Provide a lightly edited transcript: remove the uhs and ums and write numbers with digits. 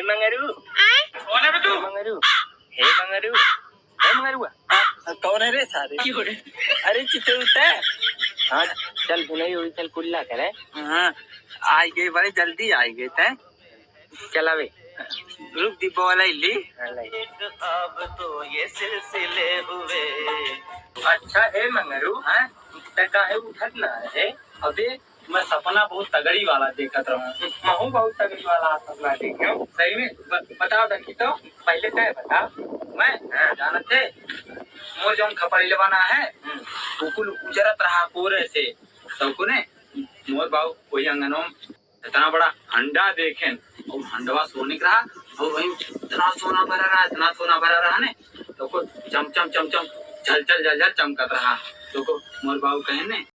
मंगरू कौन है बे तू? मंगरू हे मंगरू हे मंगरुआ कौन है रे सारे? अरे चितौता हाँ चल भुलई हुई चल कुल्ला करे हाँ आई गई बड़े जल्दी आई गई तै चला वे रुक दीपो वाला इल्ली अब तो ये सिलसिले हुए। अच्छा है मंगरू हाँ काहे उठत ना है अबे मैं सपना बहुत तगड़ी वाला देखत रहूं महू बहुत तगड़ी वाला सपना देखूं सही में बताओ दखी तो पहले तय बता मैं जानत है मोर जौन खपड़ी बना है कुकुल उजरत रहा पूरे से सबको ने मोर बाबू कोई अंगनों इतना बड़ा अंडा देखें और अंडवा सोने का रहा और वही इतना सोना भरा रहा ने तो को चम चम चम चम झल झल झल झल चमकत रहा तो को मोर बाबू कहे ने